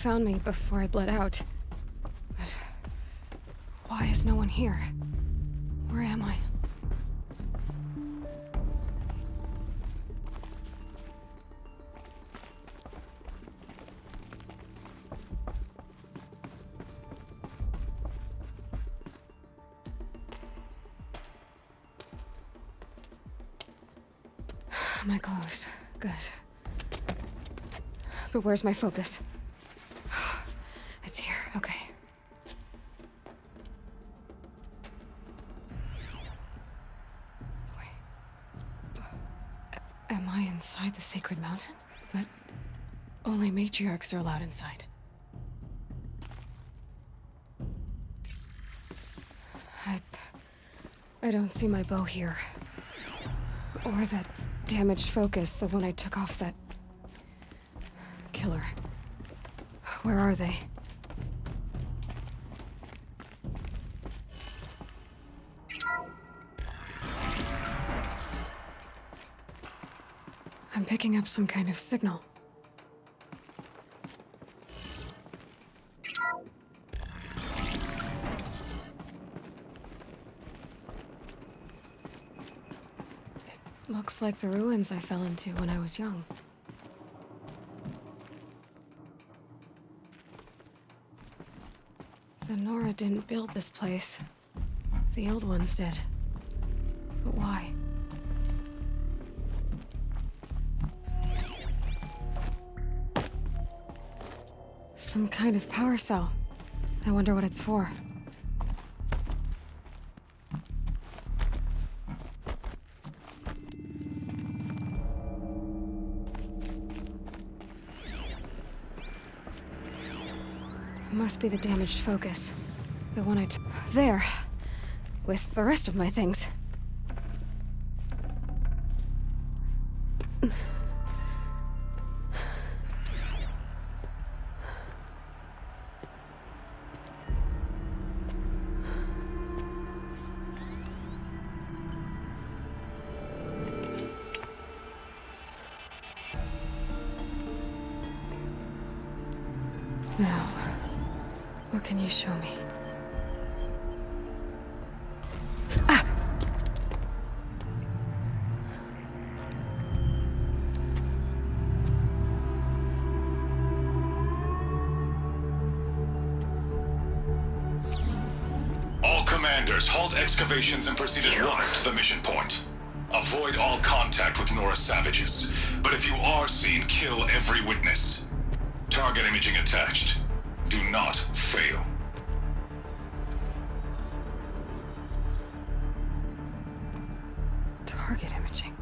Found me before I bled out. But why is no one here? Where am I? My clothes. Good. But where's my focus? It's here. Okay. Wait. Am I inside the sacred mountain? But only matriarchs are allowed inside. I don't see my bow here. Or that damaged focus, the one I took off that killer. Where are they? I'm picking up some kind of signal. It looks like the ruins I fell into when I was young. The Nora didn't build this place. The old ones did. But why? Some kind of power cell. I wonder what it's for. Must be the damaged focus. The one I took. There. With the rest of my things. Now, what can you show me? Ah! All commanders, halt excavations and proceed at once to the mission point. Avoid all contact with Nora savages, but if you are seen, kill every witness. Target imaging attached. Do not fail. Target imaging.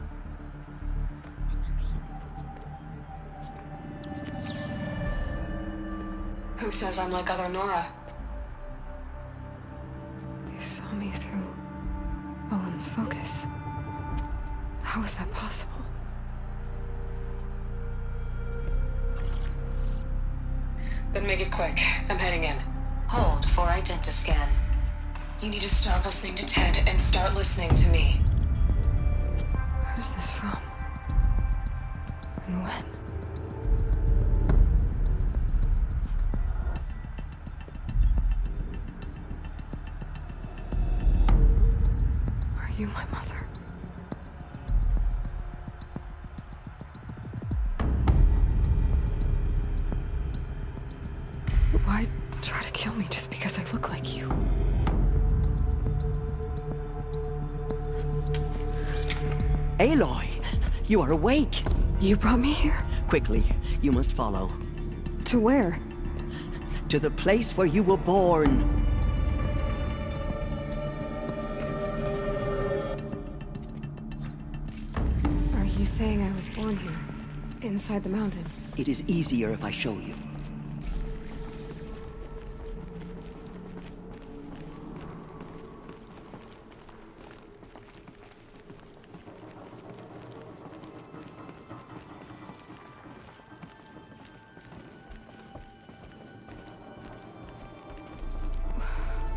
Who says I'm like other Nora? They saw me through Owen's focus. How is that possible? Then make it quick. I'm heading in. Hold for identiscan. You need to stop listening to Ted and start listening to me. Where's this from? And when? Are you my mother? Why try to kill me just because I look like you? Aloy, you are awake. You brought me here? Quickly, you must follow. To where? To the place where you were born. Are you saying I was born here? Inside the mountain? It is easier if I show you.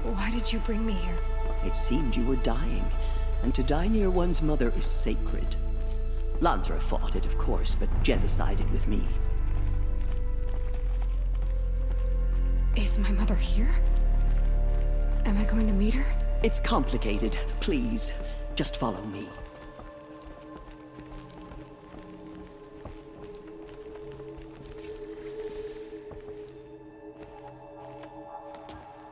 Why did you bring me here? It seemed you were dying, and to die near one's mother is sacred. Lansra fought it, of course, but Jezza sided with me. Is my mother here? Am I going to meet her? It's complicated. Please, just follow me.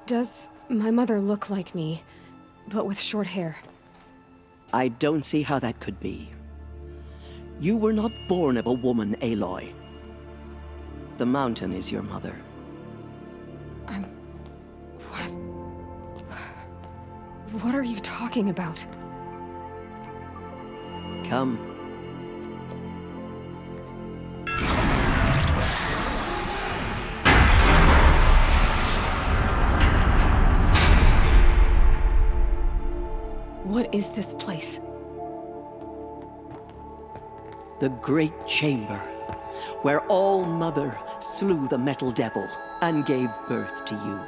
Does my mother look like me, but with short hair? I don't see how that could be. You were not born of a woman, Aloy. The mountain is your mother. What? What are you talking about? Come. What is this place? The Great Chamber, where All-Mother slew the Metal Devil and gave birth to you.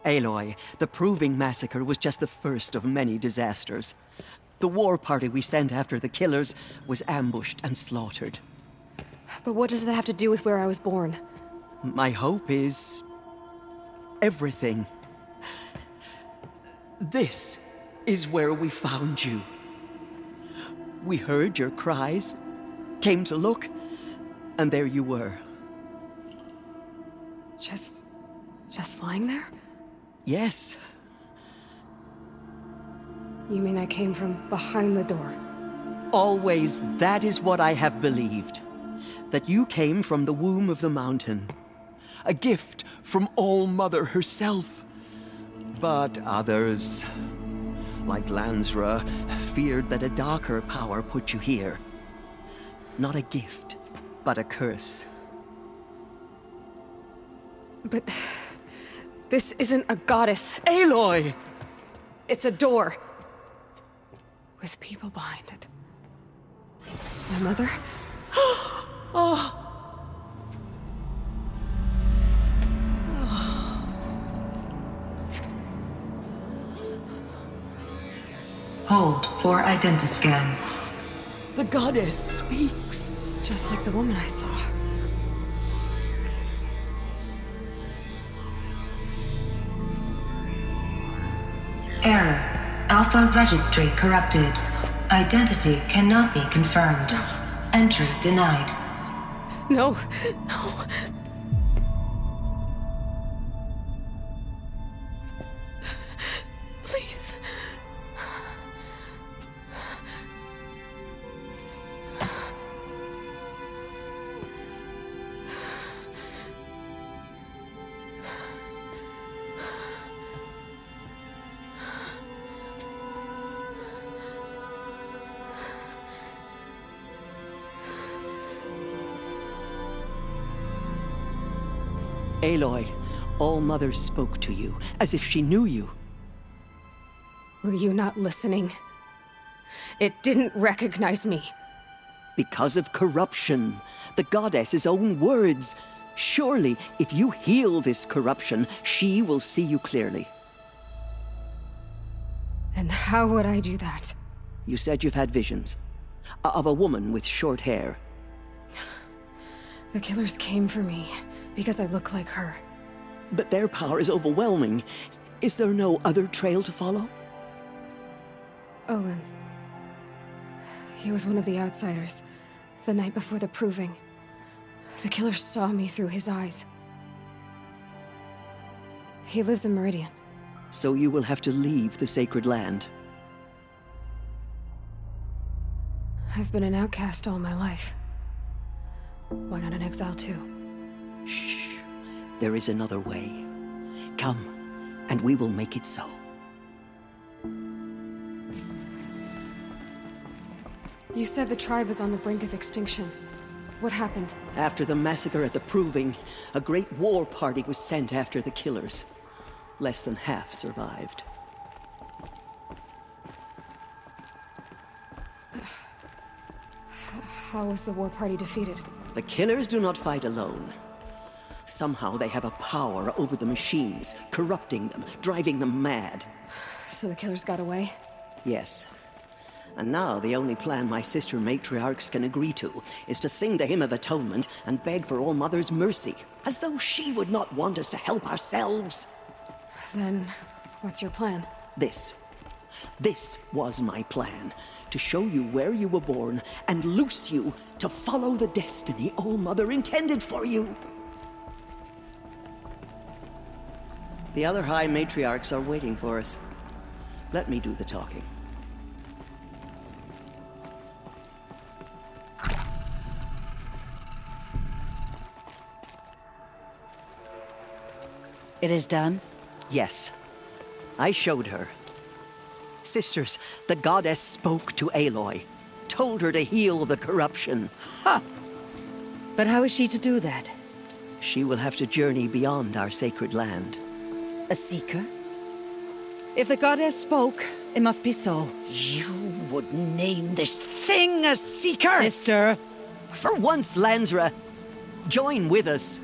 Aloy, the Proving Massacre was just the first of many disasters. The war party we sent after the killers was ambushed and slaughtered. But what does that have to do with where I was born? My hope is... everything. This is where we found you. We heard your cries, came to look, and there you were. Just lying there? Yes. You mean I came from behind the door? Always that is what I have believed. That you came from the womb of the mountain. A gift from All-Mother herself. But others, like Lansra, feared that a darker power put you here. Not a gift, but a curse. But... this isn't a goddess. Aloy! It's a door. With people behind it. My mother? Oh! Hold for identiscan. The goddess speaks. Just like the woman I saw. Error. Alpha registry corrupted. Identity cannot be confirmed. Entry denied. No, no. Please. Aloy, All-Mother spoke to you, as if she knew you. Were you not listening? It didn't recognize me. Because of corruption. The goddess's own words. Surely, if you heal this corruption, she will see you clearly. And how would I do that? You said you've had visions. Of a woman with short hair. The killers came for me because I look like her. But their power is overwhelming. Is there no other trail to follow? Olin. He was one of the outsiders, the night before the Proving. The killers saw me through his eyes. He lives in Meridian. So you will have to leave the sacred land. I've been an outcast all my life. Why not an exile too? Shh. There is another way. Come, and we will make it so. You said the tribe is on the brink of extinction. What happened? After the massacre at the Proving, a great war party was sent after the killers. Less than half survived. How was the war party defeated? The killers do not fight alone. Somehow they have a power over the machines, corrupting them, driving them mad. So the killers got away? Yes. And now the only plan my sister matriarchs can agree to is to sing the Hymn of Atonement and beg for All Mother's mercy, as though she would not want us to help ourselves. Then, what's your plan? This was my plan. To show you where you were born and loose you to follow the destiny All Mother intended for you. The other High Matriarchs are waiting for us. Let me do the talking. It is done? Yes. I showed her. Sisters, the goddess spoke to Aloy, told her to heal the corruption. Ha! But how is she to do that? She will have to journey beyond our sacred land. A seeker? If the goddess spoke, it must be so. You would name this thing a seeker? Sister! For once, Lansra, join with us.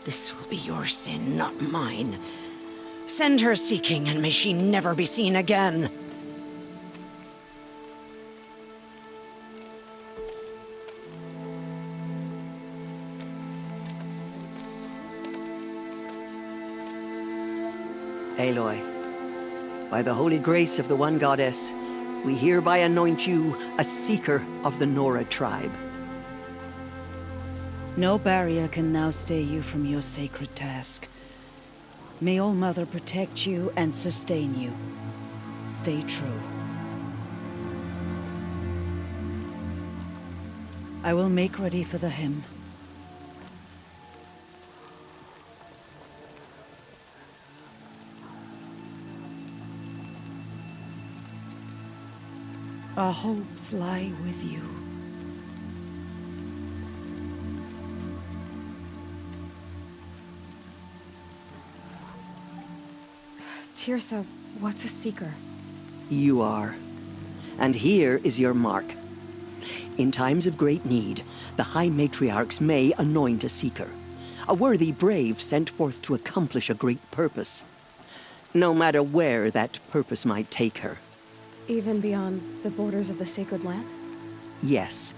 This will be your sin, not mine. Send her seeking, and may she never be seen again. Aloy, by the holy grace of the one goddess, we hereby anoint you a seeker of the Nora tribe. No barrier can now stay you from your sacred task. May All Mother protect you and sustain you. Stay true. I will make ready for the hymn. Our hopes lie with you. Tirsa, what's a seeker? You are. And here is your mark. In times of great need, the High Matriarchs may anoint a seeker. A worthy brave sent forth to accomplish a great purpose. No matter where that purpose might take her. Even beyond the borders of the sacred land? Yes.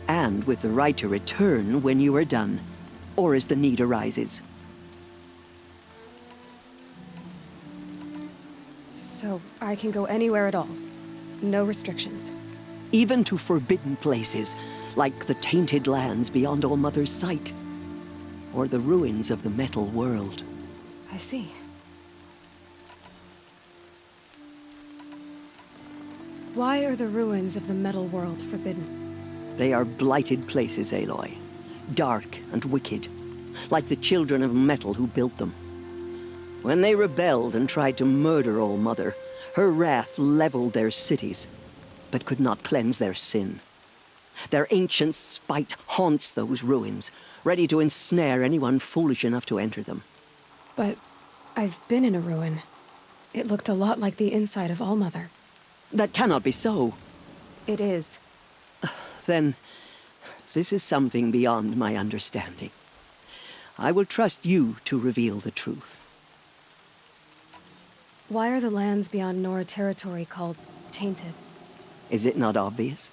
And with the right to return when you are done, or as the need arises. So I can go anywhere at all? No restrictions? Even to forbidden places, like the tainted lands beyond All Mother's sight. Or the ruins of the metal world. I see. Why are the ruins of the metal world forbidden? They are blighted places, Aloy. Dark and wicked. Like the children of metal who built them. When they rebelled and tried to murder All Mother, her wrath leveled their cities, but could not cleanse their sin. Their ancient spite haunts those ruins, ready to ensnare anyone foolish enough to enter them. But I've been in a ruin. It looked a lot like the inside of All Mother. That cannot be so. It is. Then, this is something beyond my understanding. I will trust you to reveal the truth. Why are the lands beyond Nora territory called tainted? Is it not obvious?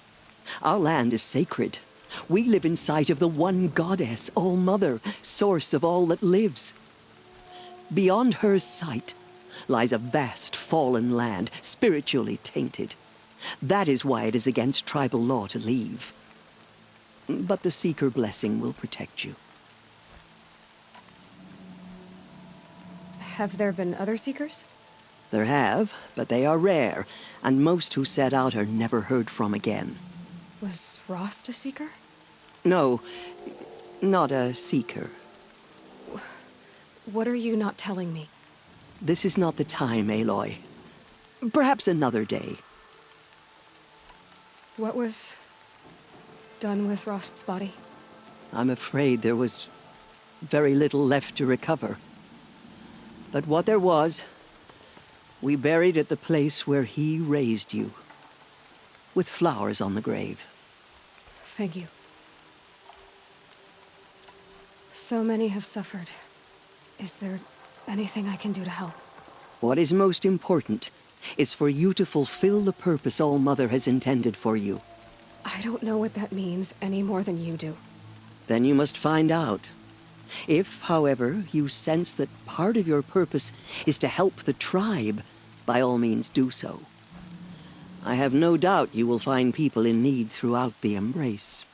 Our land is sacred. We live in sight of the one goddess, All Mother, source of all that lives. Beyond her sight lies a vast fallen land, spiritually tainted. That is why it is against tribal law to leave. But the Seeker blessing will protect you. Have there been other Seekers? There have, but they are rare, and most who set out are never heard from again. Was Rost a Seeker? No, not a Seeker. What are you not telling me? This is not the time, Aloy. Perhaps another day. What was done with Rost's body? I'm afraid there was very little left to recover. But what there was, we buried at the place where he raised you, with flowers on the grave. Thank you. So many have suffered. Is there anything I can do to help? What is most important is for you to fulfill the purpose All Mother has intended for you. I don't know what that means any more than you do. Then you must find out. If, however, you sense that part of your purpose is to help the tribe, by all means do so. I have no doubt you will find people in need throughout the Embrace.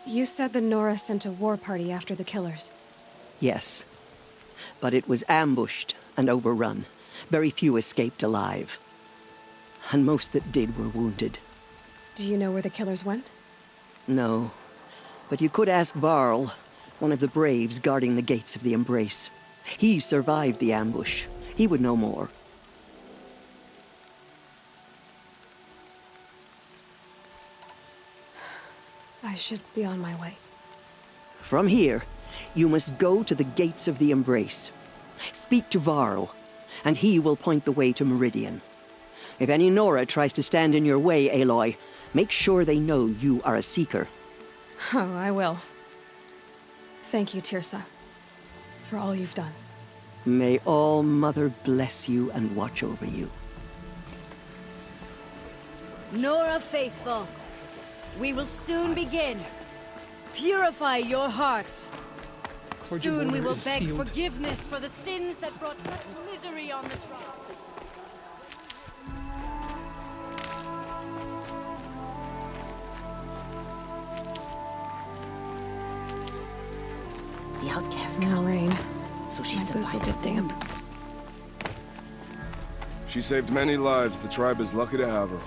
You said the Nora sent a war party after the killers. Yes. But it was ambushed and overrun. Very few escaped alive. And most that did were wounded. Do you know where the killers went? No. But you could ask Varl, one of the braves guarding the gates of the Embrace. He survived the ambush. He would know more. I should be on my way. From here, you must go to the gates of the Embrace. Speak to Varl, and he will point the way to Meridian. If any Nora tries to stand in your way, Aloy, make sure they know you are a Seeker. Oh, I will. Thank you, Tirsa, for all you've done. May All Mother bless you and watch over you. Nora faithful, we will soon begin. Purify your hearts. Soon we will beg forgiveness for the sins that brought such misery on the tribe. The outcast No rain. so she My boots will survived get the damp. wounds. She saved many lives. The tribe is lucky to have her.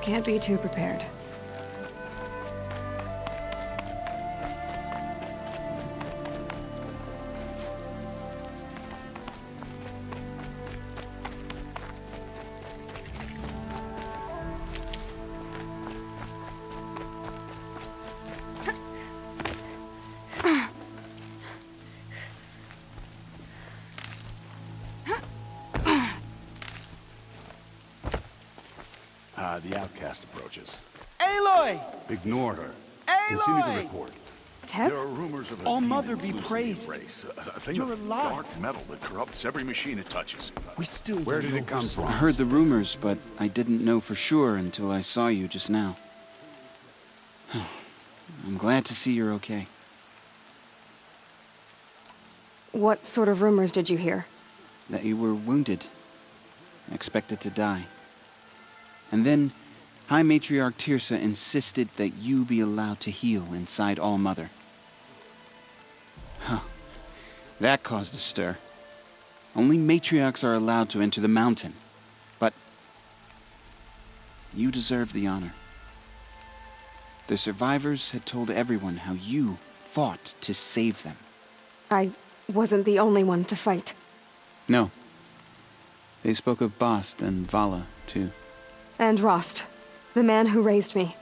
Can't be too prepared. The outcast approaches. Aloy! Ignore her. Continue the Aloy! report. Teb? There are rumors of a All demon Mother be loose in the praised. Embrace. A thing You're of alive. dark metal that corrupts every machine it touches. We still Where don't did know it come who's- from? I heard the rumors, but I didn't know for sure until I saw you just now. I'm glad to see you're okay. What sort of rumors did you hear? That you were wounded, expected to die. And then High Matriarch Tirsa insisted that you be allowed to heal inside All Mother. Huh. That caused a stir. Only matriarchs are allowed to enter the mountain. But you deserve the honor. The survivors had told everyone how you fought to save them. I wasn't the only one to fight. No. They spoke of Bast and Vala, too. And Rost, the man who raised me.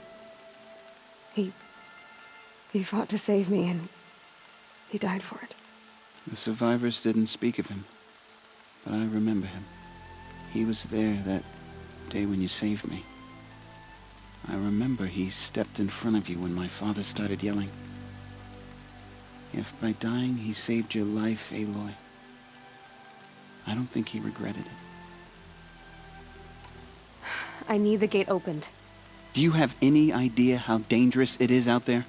He fought to save me, and he died for it. The survivors didn't speak of him, but I remember him. He was there that day when you saved me. I remember he stepped in front of you when my father started yelling. If by dying he saved your life, Aloy, I don't think he regretted it. I need the gate opened. Do you have any idea how dangerous it is out there?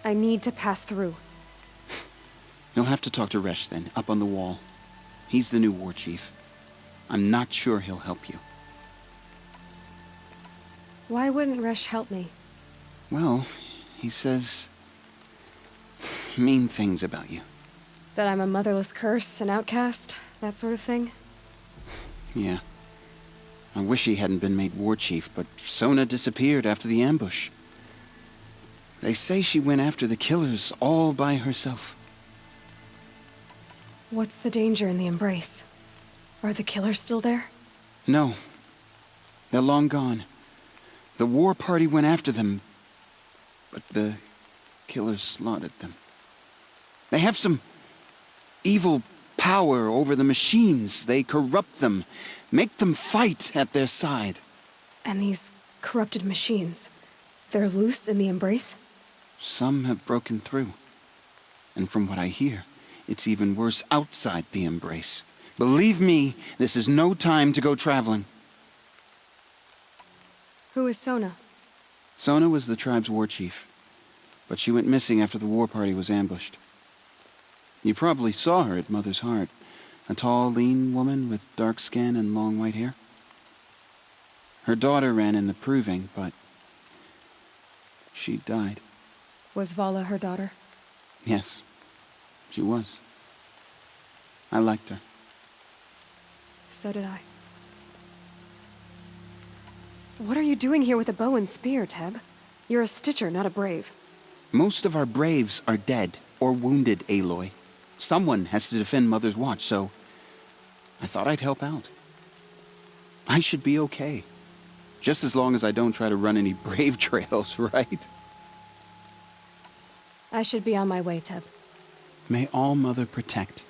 I need to pass through. You'll have to talk to Resh then, up on the wall. He's the new war chief. I'm not sure he'll help you. Why wouldn't Resh help me? Well, he says mean things about you. That I'm a motherless curse, an outcast, that sort of thing? Yeah. I wish he hadn't been made war chief, but Sona disappeared after the ambush. They say she went after the killers all by herself. What's the danger in the Embrace? Are the killers still there? No. They're long gone. The war party went after them, but the killers slaughtered them. They have some evil power over the machines. They corrupt them, make them fight at their side. And these corrupted machines, they're loose in the Embrace? Some have broken through. And from what I hear, it's even worse outside the Embrace. Believe me, this is no time to go traveling. Who is Sona? Sona was the tribe's war chief, but she went missing after the war party was ambushed. You probably saw her at Mother's Heart. A tall, lean woman with dark skin and long white hair. Her daughter ran in the proving, but she died. Was Vala her daughter? Yes, she was. I liked her. So did I. What are you doing here with a bow and spear, Teb? You're a Stitcher, not a Brave. Most of our Braves are dead or wounded, Aloy. Someone has to defend Mother's Watch, so I thought I'd help out. I should be okay. Just as long as I don't try to run any Brave trails, right? I should be on my way, Teb. May All Mother protect.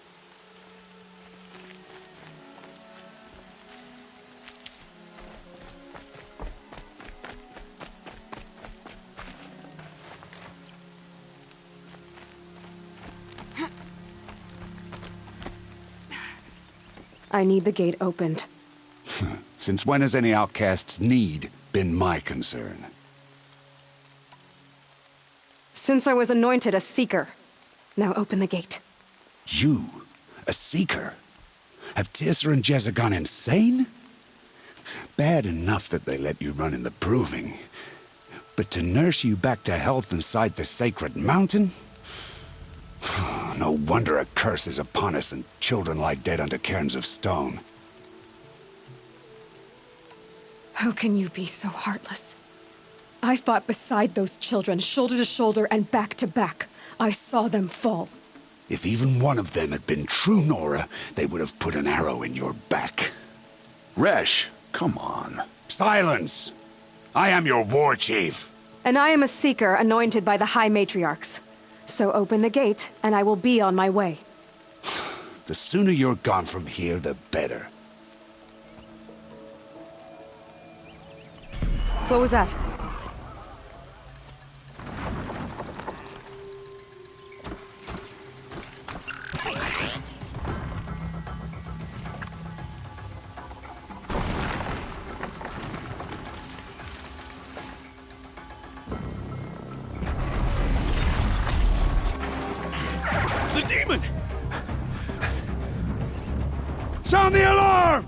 I need the gate opened. Since when has any outcast's need been my concern? Since I was anointed a Seeker. Now open the gate. You, a Seeker? Have Tirsa and Jezza gone insane? Bad enough that they let you run in the proving. But to nurse you back to health inside the sacred mountain? No wonder a curse is upon us and children lie dead under cairns of stone. How can you be so heartless? I fought beside those children, shoulder to shoulder and back to back. I saw them fall. If even one of them had been true Nora, they would have put an arrow in your back. Resh, come on. Silence! I am your war chief. And I am a Seeker anointed by the High Matriarchs. So open the gate, and I will be on my way. The sooner you're gone from here, the better. What was that? The demon! Sound the alarm!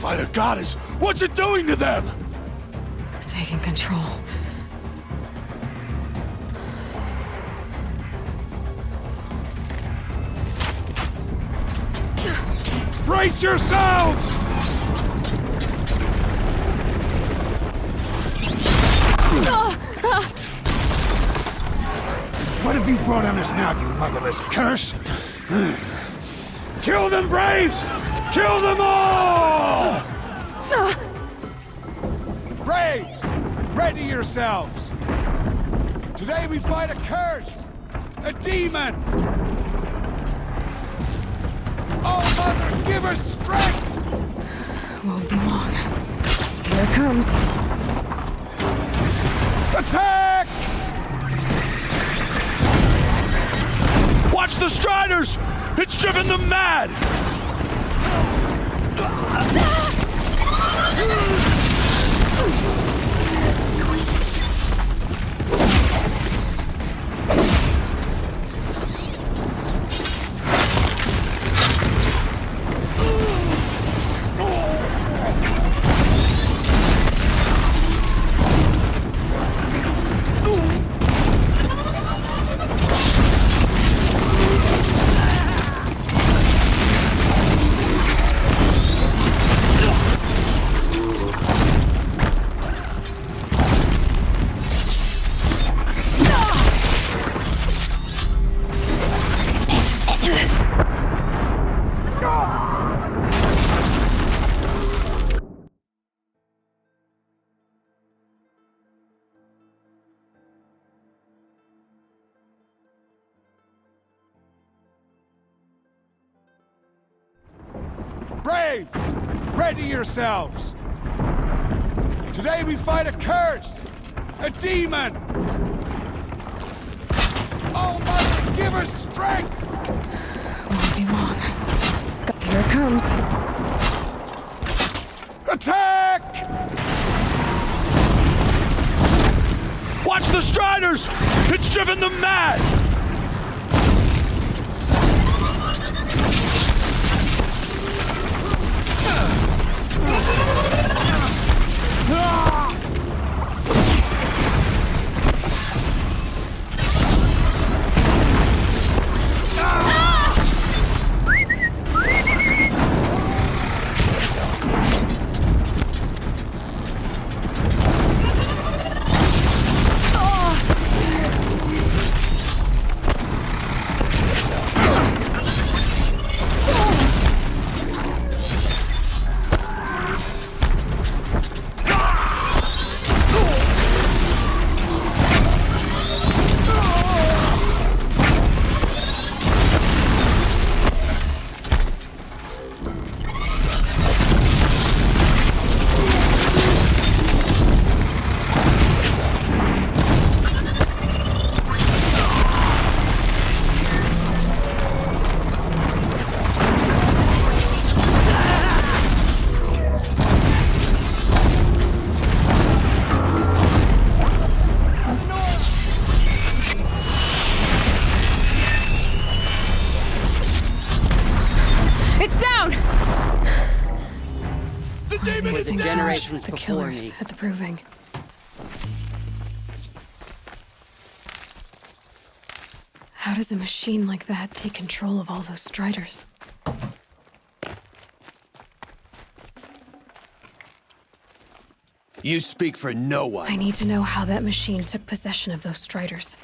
By the goddess, what's it doing to them? Taking control. Brace yourselves! What have you brought on us now, you motherless curse? Kill them, Braves! Kill them all! Braves, ready yourselves! Today we fight a curse! A demon! Oh, Mother, give us strength! Won't be long. Here it comes. Attack! Watch the Striders! It's driven them mad! Braves! Ready yourselves! Today we fight a curse! A demon! Oh, Mother, give us strength! Won't be long. Here it comes. Attack! Watch the Striders! It's driven them mad! It's down! The demon is Things down! generations the killers at the proving. How does a machine like that take control of all those Striders? You speak for no one. I need to know how that machine took possession of those Striders.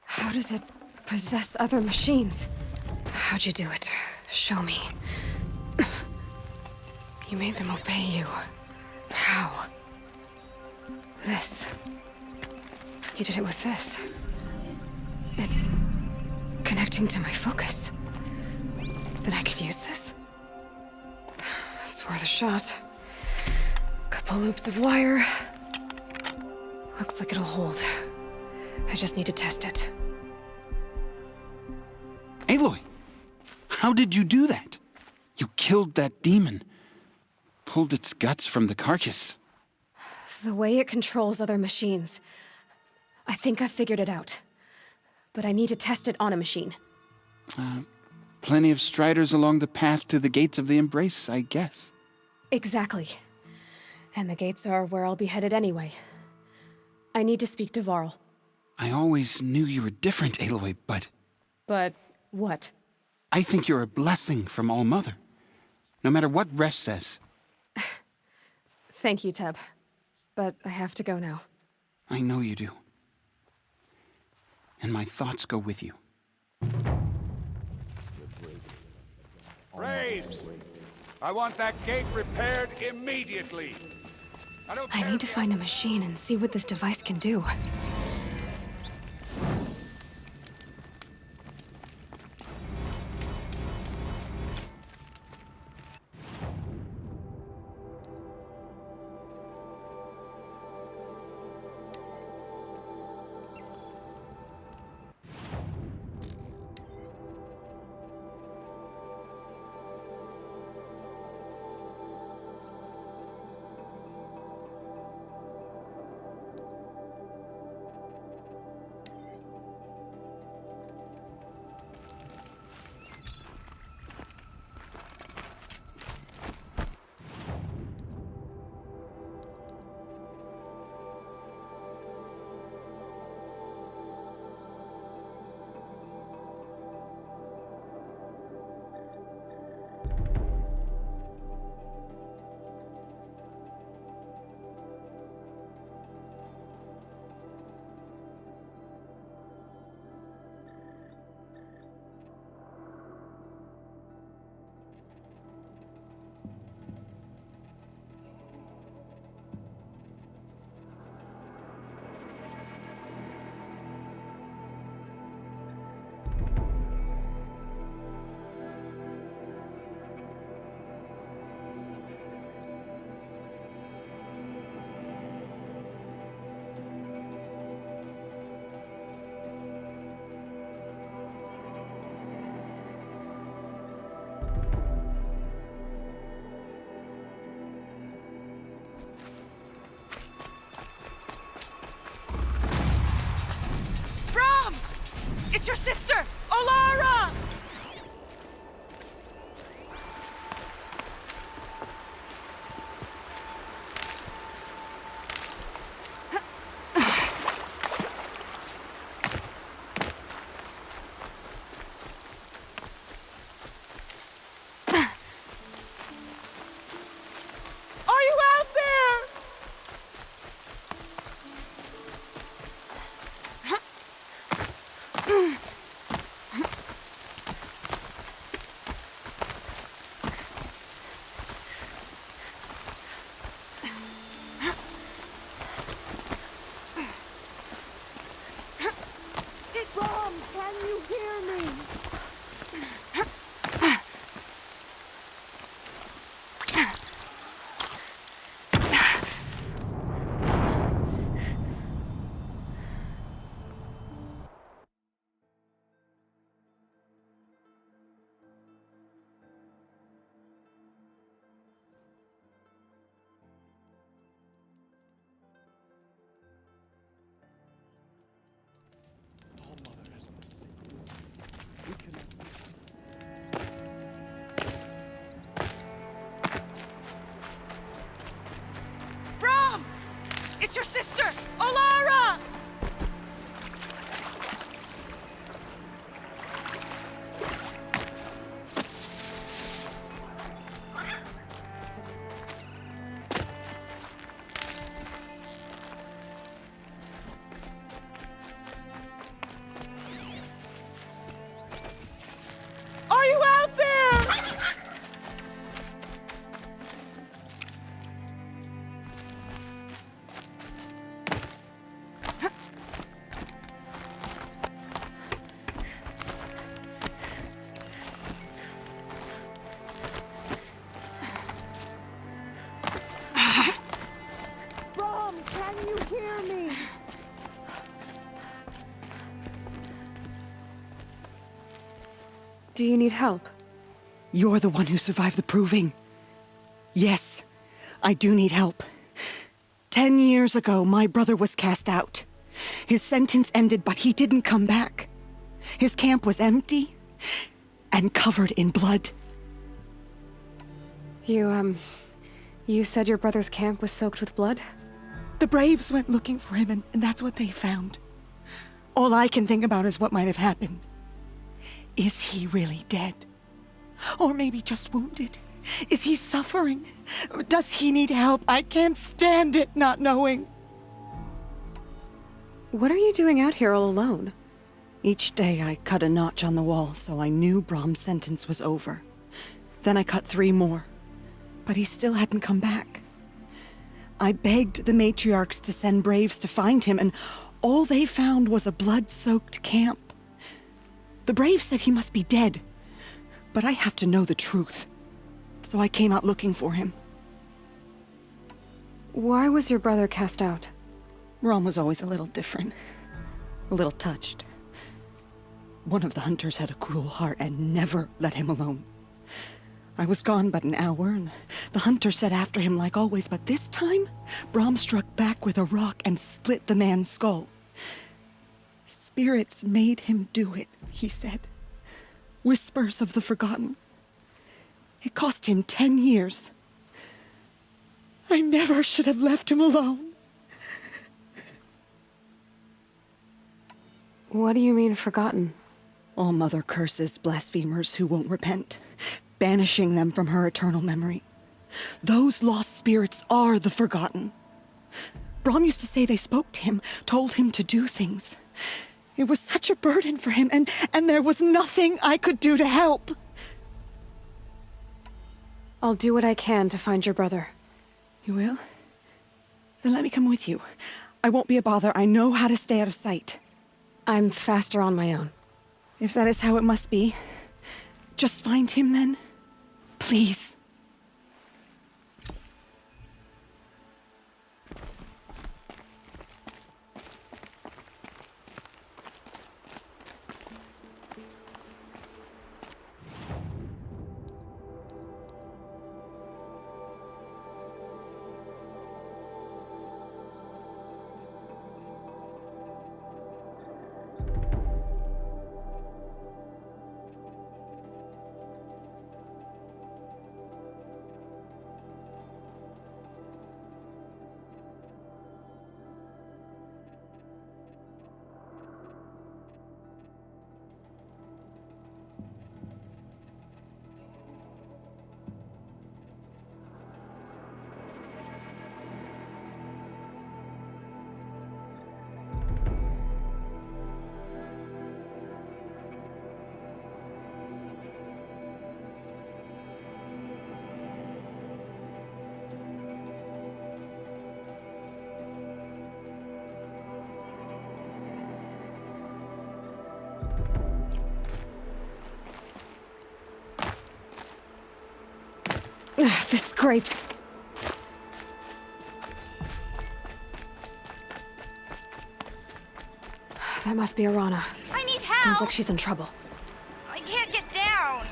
How does it possess other machines? How'd you do it? Show me. You made them obey you. How? This. You did it with this. It's connecting to my focus. Then I could use this. It's worth a shot. Couple loops of wire. Looks like it'll hold. I just need to test it. Aloy, how did you do that? You killed that demon. Pulled its guts from the carcass. The way it controls other machines. I think I figured it out. But I need to test it on a machine. Plenty of Striders along the path to the gates of the Embrace, I guess. Exactly. And the gates are where I'll be headed anyway. I need to speak to Varl. I always knew you were different, Aloy, but... But what? I think you're a blessing from All Mother. No matter what Resh says. Thank you, Teb. But I have to go now. I know you do. And my thoughts go with you. Braves! I want that gate repaired immediately. I need to find a machine and see what this device can do. It's your sister, Olara! Are you out there? Mom, can you hear me? Brom! It's your sister, Olara! Are you out there? Brom, can you hear me? Do you need help? You're the one who survived the proving. Yes, I do need help. 10 years ago, my brother was cast out. His sentence ended, but he didn't come back. His camp was empty and covered in blood. You said your brother's camp was soaked with blood? The Braves went looking for him, and that's what they found. All I can think about is what might have happened. Is he really dead? Or maybe just wounded? Is he suffering? Does he need help? I can't stand it not knowing. What are you doing out here all alone? Each day I cut a notch on the wall so I knew Brom's sentence was over. Then I cut 3 more. But he still hadn't come back. I begged the matriarchs to send Braves to find him, and all they found was a blood-soaked camp. The Braves said he must be dead, but I have to know the truth. So I came out looking for him. Why was your brother cast out? Brom was always a little different. A little touched. One of the hunters had a cruel heart and never let him alone. I was gone but an hour, and the hunter set after him like always, but this time, Brom struck back with a rock and split the man's skull. Spirits made him do it, he said. Whispers of the forgotten. It cost him 10 years. I never should have left him alone. What do you mean, forgotten? All Mother curses blasphemers who won't repent, banishing them from her eternal memory. Those lost spirits are the forgotten. Brom used to say they spoke to him, told him to do things. It was such a burden for him, and there was nothing I could do to help. I'll do what I can to find your brother. You will? Then let me come with you. I won't be a bother. I know how to stay out of sight. I'm faster on my own. If that is how it must be, just find him then. Please. The scrapes. That must be Arana. I need help! Sounds like she's in trouble. I can't get down!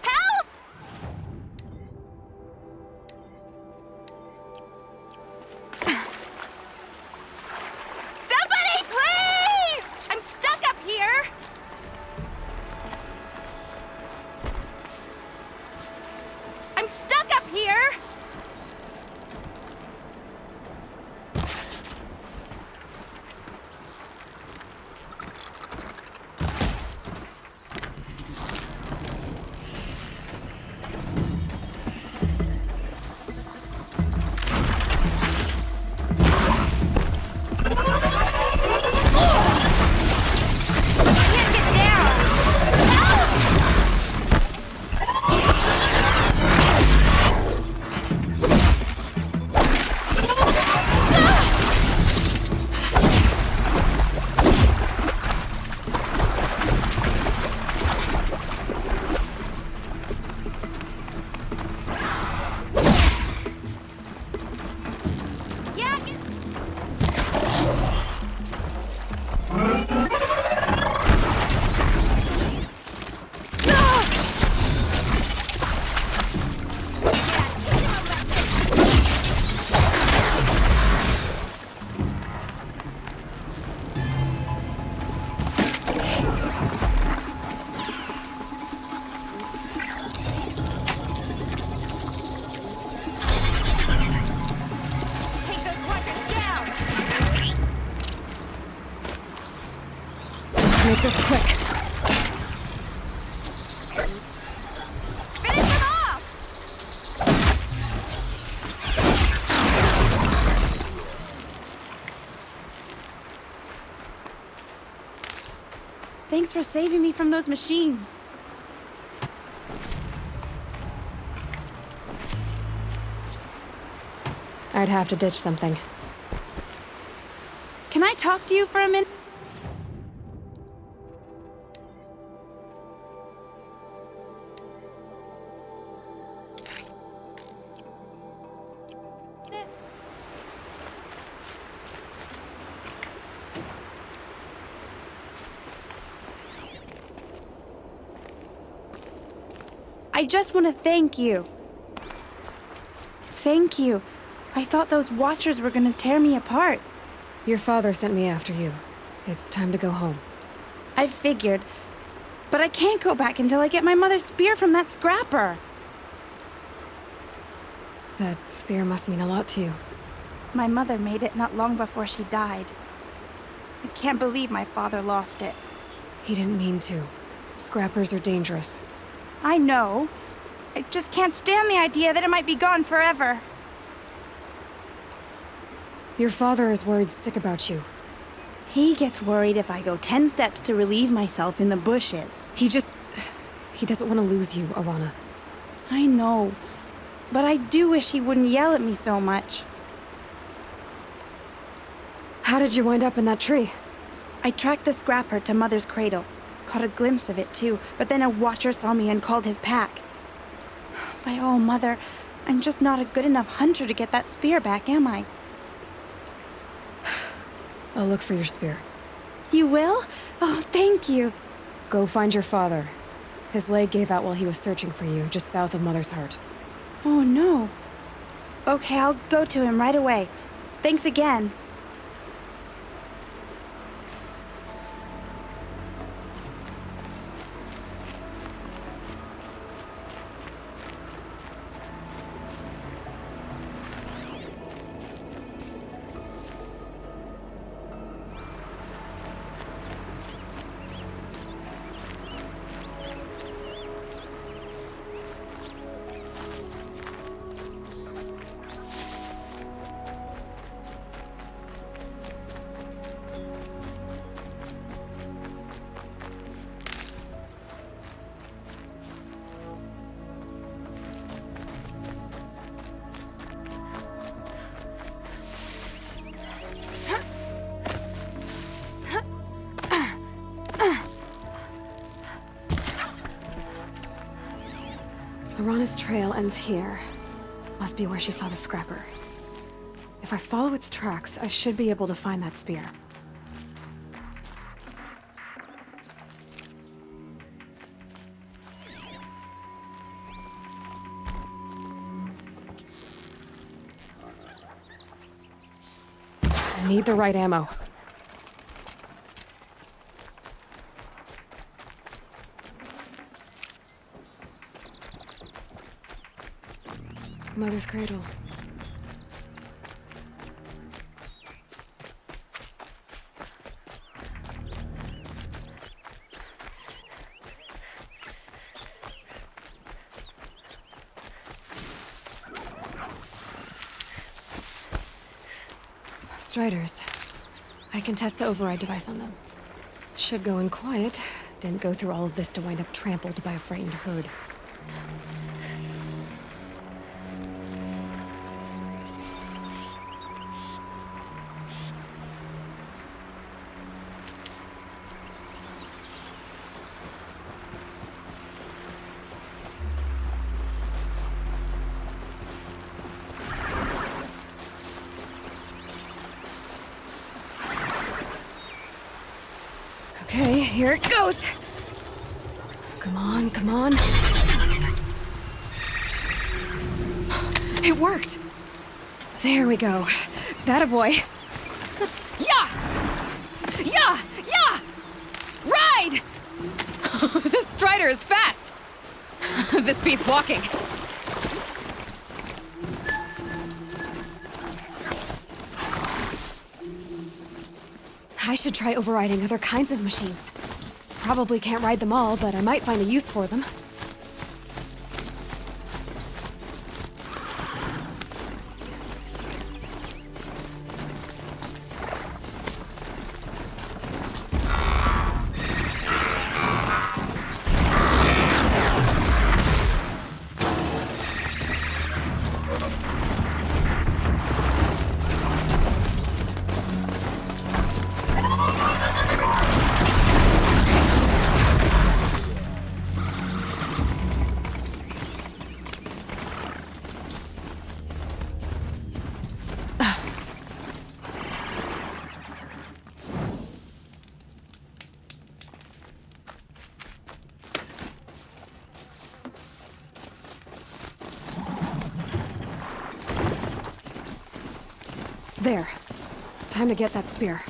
Help! Somebody, please! I'm stuck up here! I'm stuck up here! Make this quick. Finish them off! Thanks for saving me from those machines. I'd have to ditch something. Can I talk to you for a minute? I just want to thank you. Thank you. I thought those Watchers were gonna tear me apart. Your father sent me after you. It's time to go home. I figured. But I can't go back until I get my mother's spear from that scrapper. That spear must mean a lot to you. My mother made it not long before she died. I can't believe my father lost it. He didn't mean to. Scrappers are dangerous. I know. I just can't stand the idea that it might be gone forever. Your father is worried sick about you. He gets worried if I go 10 steps to relieve myself in the bushes. He doesn't want to lose you, Arana. I know. But I do wish he wouldn't yell at me so much. How did you wind up in that tree? I tracked the scrapper to Mother's cradle. Caught a glimpse of it too, but then a Watcher saw me and called his pack. By all, Mother, I'm just not a good enough hunter to get that spear back, am I? I'll look for your spear. You will? Oh, thank you. Go find your father. His leg gave out while he was searching for you, just south of Mother's Heart. Oh, no. Okay, I'll go to him right away. Thanks again. This trail ends here. Must be where she saw the scrapper. If I follow its tracks, I should be able to find that spear. I need the right ammo. Mother's cradle. Striders. I can test the override device on them. Should go in quiet. Didn't go through all of this to wind up trampled by a frightened herd. Okay, here it goes! Come on, come on. It worked! There we go. That a boy. Yeah! Yeah! Yeah! Ride! This Strider is fast! This beats walking. I should try overriding other kinds of machines. Probably can't ride them all, but I might find a use for them. There. Time to get that spear.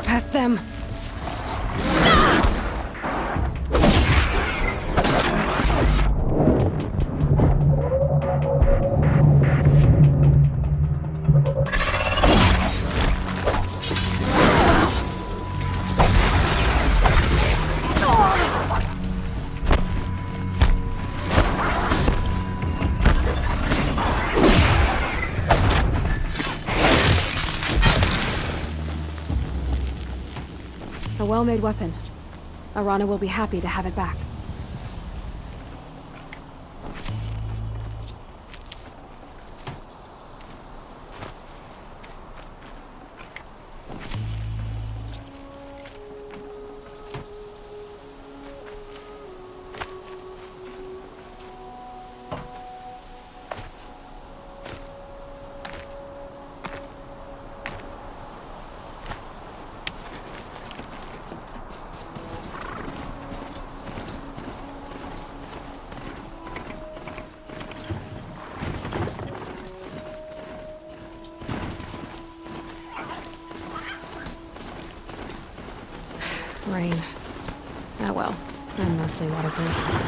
Past them. A well-made weapon. Arana will be happy to have it back. Rain. Ah well, I'm mostly waterproof.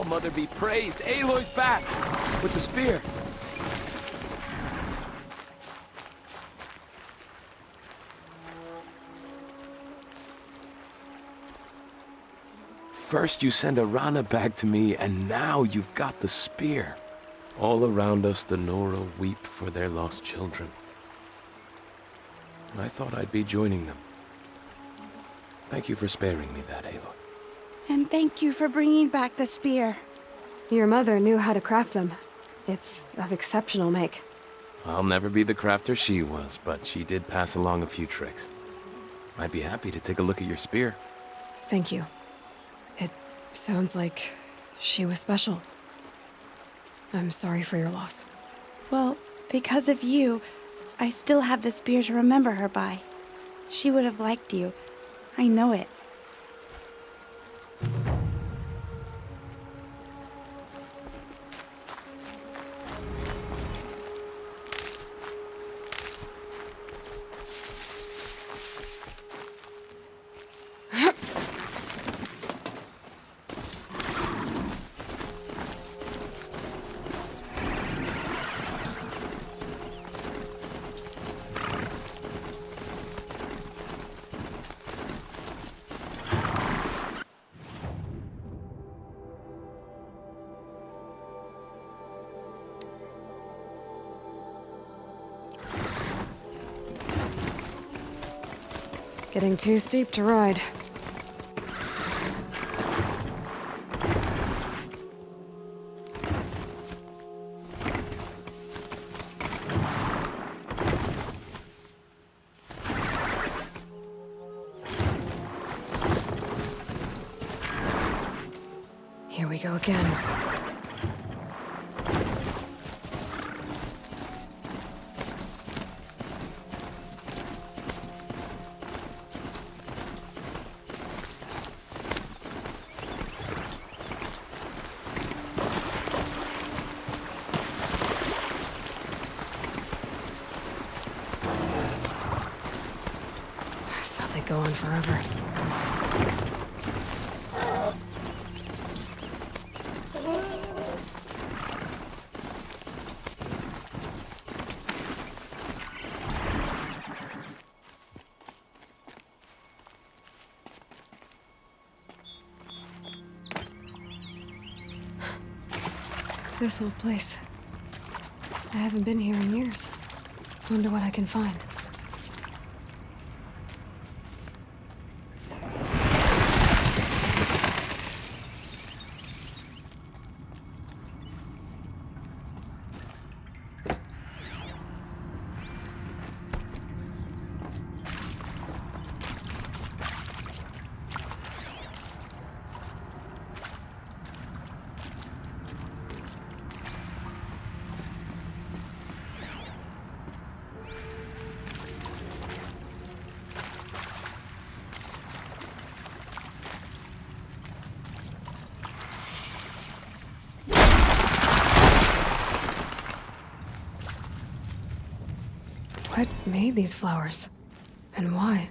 Mother be praised. Aloy's back! With the spear. First you send Arana back to me, and now you've got the spear. All around us the Nora weep for their lost children. I thought I'd be joining them. Thank you for sparing me that, Aloy. And thank you for bringing back the spear. Your mother knew how to craft them. It's of exceptional make. I'll never be the crafter she was, but she did pass along a few tricks. I'd be happy to take a look at your spear. Thank you. It sounds like she was special. I'm sorry for your loss. Well, because of you, I still have the spear to remember her by. She would have liked you. I know it. Getting too steep to ride. Here we go again. Go on forever. This old place. I haven't been here in years. Wonder what I can find. What made these flowers? And why?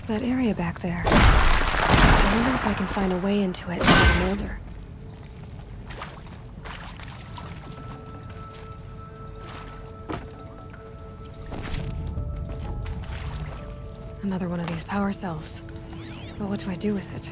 That area back there. I wonder if I can find a way into it now I'm older. Another one of these power cells. But what do I do with it?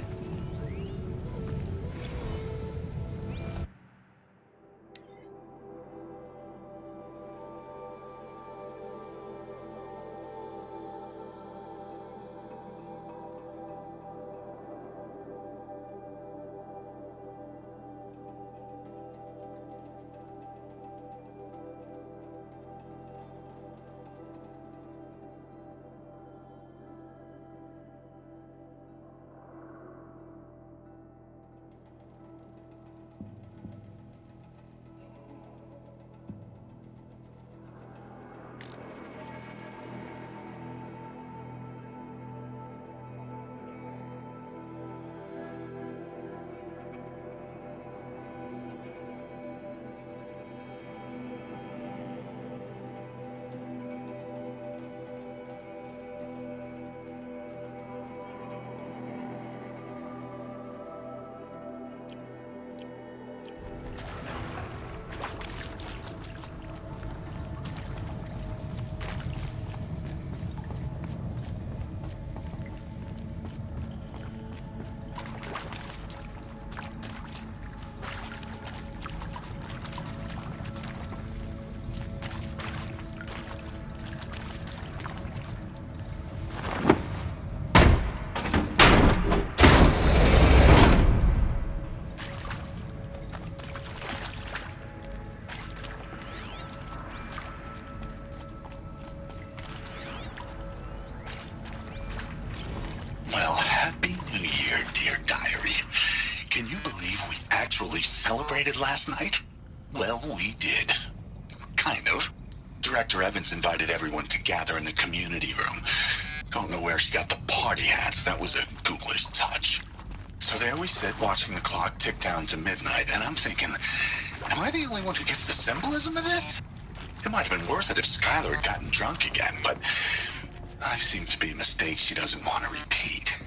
Celebrated last night? Well, we did. Kind of. Director Evans invited everyone to gather in the community room. Don't know where she got the party hats. That was a ghoulish touch. So there we sit, watching the clock tick down to midnight, and I'm thinking, am I the only one who gets the symbolism of this? It might have been worth it if Skylar had gotten drunk again, but I seem to be a mistake she doesn't want to repeat.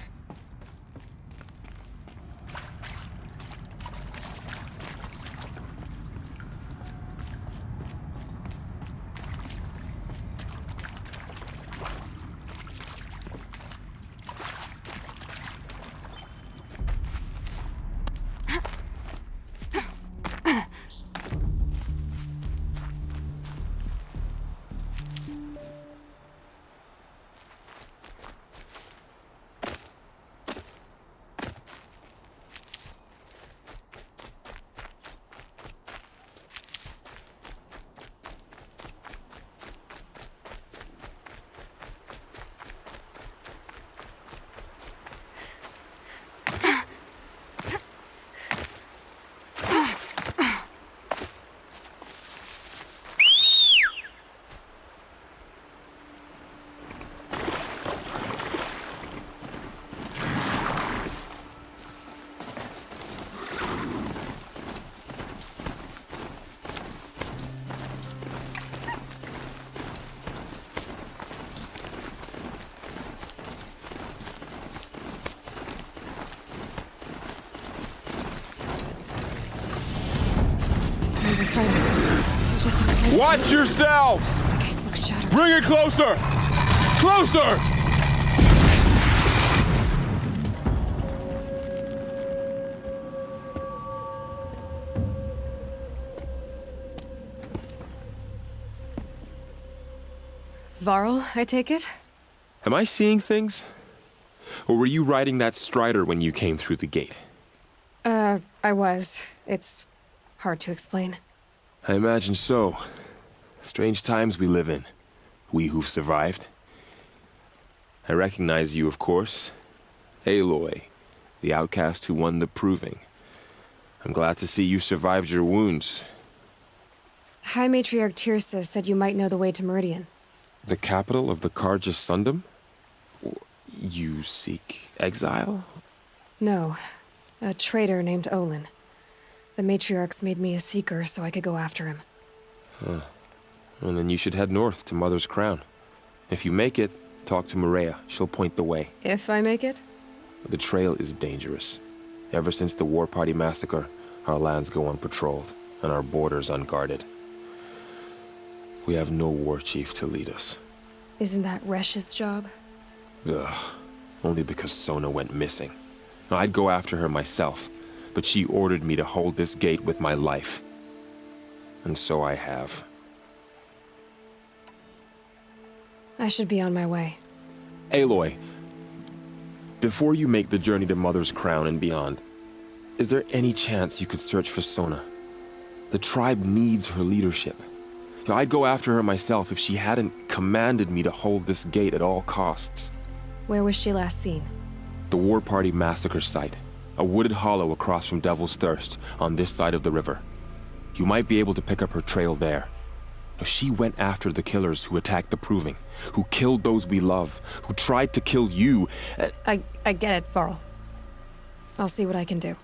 sounds are frightening. Just Watch yourselves! the gates look shattered. Bring it closer! Closer! Varl, I take it? Am I seeing things? Or were you riding that strider when you came through the gate? I was. It's hard to explain. I imagine so. Strange times we live in. We who've survived. I recognize you, of course. Aloy, the outcast who won the proving. I'm glad to see you survived your wounds. High Matriarch Tirsa said you might know the way to Meridian. The capital of the Carja Sundom? You seek exile? No. A traitor named Olin. The Matriarchs made me a Seeker so I could go after him. Huh. Well, then you should head north to Mother's Crown. If you make it, talk to Maria. She'll point the way. If I make it? The trail is dangerous. Ever since the War Party massacre, our lands go unpatrolled, and our borders unguarded. We have no war chief to lead us. Isn't that Resh's job? Ugh. Only because Sona went missing. I'd go after her myself, but she ordered me to hold this gate with my life. And so I have. I should be on my way. Aloy, before you make the journey to Mother's Crown and beyond, is there any chance you could search for Sona? The tribe needs her leadership. I'd go after her myself if she hadn't commanded me to hold this gate at all costs. Where was she last seen? The War Party massacre site. A wooded hollow across from Devil's Thirst, on this side of the river. You might be able to pick up her trail there. She went after the killers who attacked the Proving, who killed those we love, who tried to kill you. I get it, Varl. I'll see what I can do.